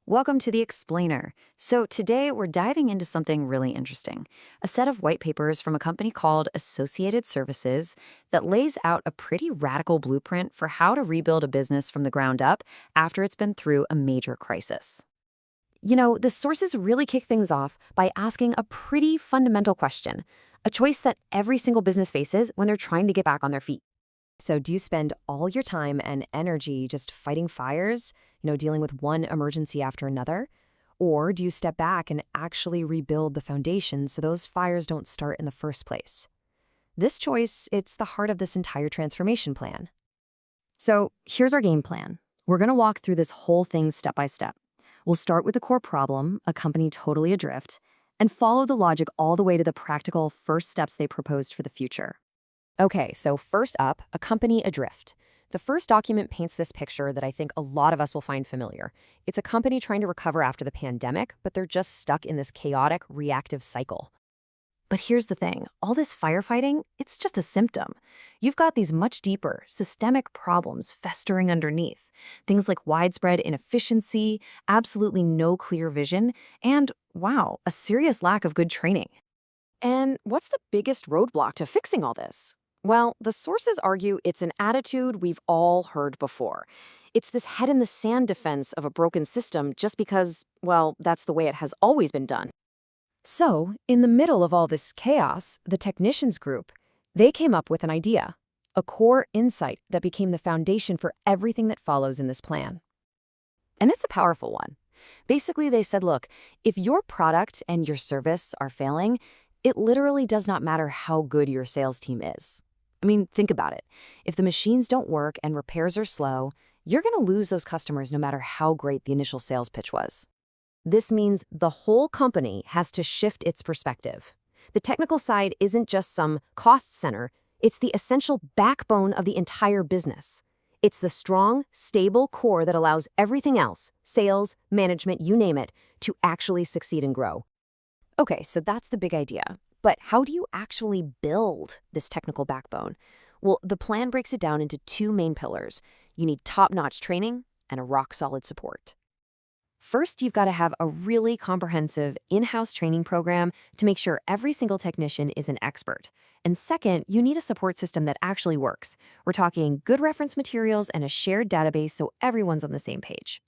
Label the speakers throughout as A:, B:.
A: Welcome to The Explainer. So today we're diving into something really interesting, a set of white papers from a company called Associated Services that lays out a pretty radical blueprint for how to rebuild a business from the ground up after it's been through a major crisis.
B: The sources really kick things off by asking a pretty fundamental question, a choice that every single business faces when they're trying to get back on their feet.
C: So do you spend all your time and energy just fighting fires, dealing with one emergency after another? Or do you step back and actually rebuild the foundation so those fires don't start in the first place? This choice, it's the heart of this entire transformation plan. So here's our game plan. We're going to walk through this whole thing step by step. We'll start with the core problem, a company totally adrift, and follow the logic all the way to the practical first steps they proposed for the future. Okay, so first up, a company adrift. The first document paints this picture that I think a lot of us will find familiar. It's a company trying to recover after the pandemic, but they're just stuck in this chaotic, reactive cycle.
B: But here's the thing, all this firefighting, it's just a symptom. You've got these much deeper, systemic problems festering underneath. Things like widespread inefficiency, absolutely no clear vision, and, wow, a serious lack of good training. And what's the biggest roadblock to fixing all this? Well, the sources argue it's an attitude we've all heard before. It's this head-in-the-sand defense of a broken system just because, well, that's the way it has always been done.
C: So, in the middle of all this chaos, the technicians group, they came up with an idea, a core insight that became the foundation for everything that follows in this plan. And it's a powerful one. Basically, they said, look, if your product and your service are failing, it literally does not matter how good your sales team is. I mean, think about it. If the machines don't work and repairs are slow, you're going to lose those customers no matter how great the initial sales pitch was. This means the whole company has to shift its perspective. The technical side isn't just some cost center, it's the essential backbone of the entire business. It's the strong, stable core that allows everything else, sales, management, you name it, to actually succeed and grow. Okay, so that's the big idea. But how do you actually build this technical backbone? Well, the plan breaks it down into two main pillars. You need top-notch training and a rock-solid support. First, you've got to have a really comprehensive in-house training program to make sure every single technician is an expert. And second, you need a support system that actually works. We're talking good reference materials and a shared database so everyone's on the same page.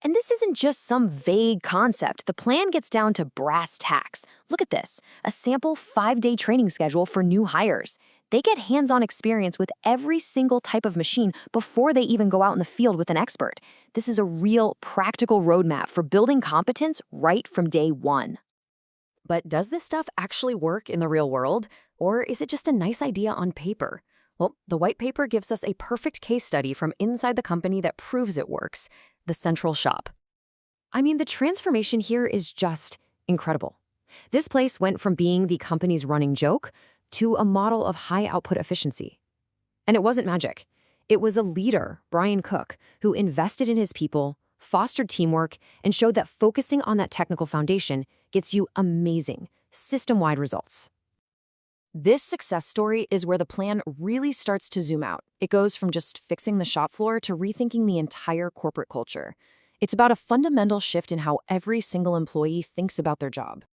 C: And this isn't just some vague concept. The plan gets down to brass tacks. Look at this, a sample 5-day training schedule for new hires. They get hands-on experience with every single type of machine before they even go out in the field with an expert. This is a real practical roadmap for building competence right from day one. But does this stuff actually work in the real world? Or is it just a nice idea on paper? Well, the white paper gives us a perfect case study from inside the company that proves it works. The central shop. I mean, the transformation here is just incredible. This place went from being the company's running joke to a model of high output efficiency. And it wasn't magic. It was a leader, Brian Cook, who invested in his people, fostered teamwork, and showed that focusing on that technical foundation gets you amazing, system-wide results. This success story is where the plan really starts to zoom out. It goes from just fixing the shop floor to rethinking the entire corporate culture. It's about a fundamental shift in how every single employee thinks about their job.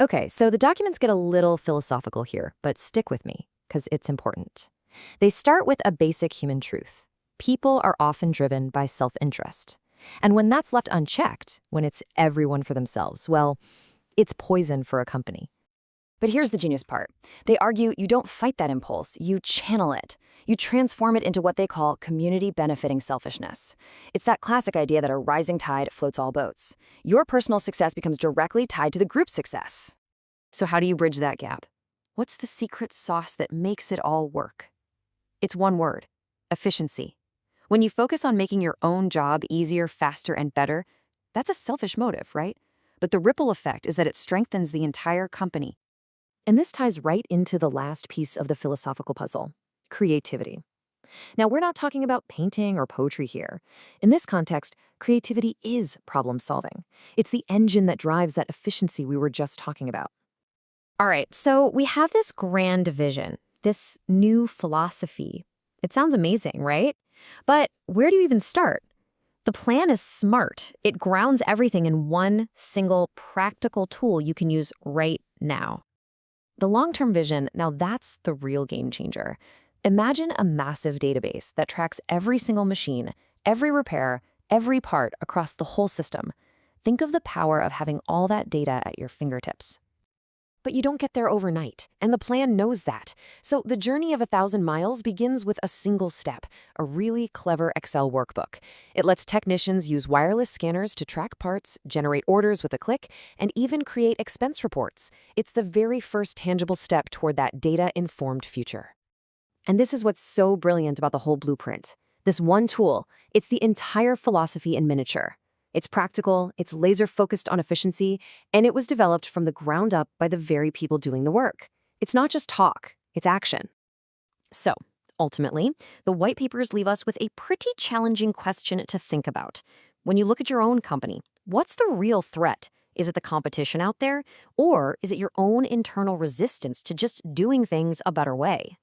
C: Okay, so the documents get a little philosophical here, but stick with me, because it's important. They start with a basic human truth. People are often driven by self-interest. And when that's left unchecked, when it's everyone for themselves, well, it's poison for a company. But here's the genius part. They argue you don't fight that impulse, you channel it. You transform it into what they call community-benefiting selfishness. It's that classic idea that a rising tide floats all boats. Your personal success becomes directly tied to the group's success. So how do you bridge that gap? What's the secret sauce that makes it all work? It's one word: efficiency. When you focus on making your own job easier, faster, and better, that's a selfish motive, right? But the ripple effect is that it strengthens the entire company. And this ties right into the last piece of the philosophical puzzle: creativity. Now, we're not talking about painting or poetry here. In this context, creativity is problem solving. It's the engine that drives that efficiency we were just talking about. All right, so we have this grand vision, this new philosophy. It sounds amazing, right? But where do you even start?
B: The plan is smart. It grounds everything in one single practical tool you can use right now.
C: The long-term vision, now that's the real game changer. Imagine a massive database that tracks every single machine, every repair, every part across the whole system. Think of the power of having all that data at your fingertips. But you don't get there overnight, and the plan knows that. So the journey of 1,000 miles begins with a single step, a really clever Excel workbook. It lets technicians use wireless scanners to track parts, generate orders with a click, and even create expense reports. It's the very first tangible step toward that data-informed future. And this is what's so brilliant about the whole blueprint. This one tool, it's the entire philosophy in miniature. It's practical, it's laser-focused on efficiency, and it was developed from the ground up by the very people doing the work. It's not just talk, it's action. So, ultimately, the white papers leave us with a pretty challenging question to think about. When you look at your own company, what's the real threat? Is it the competition out there? Or is it your own internal resistance to just doing things a better way?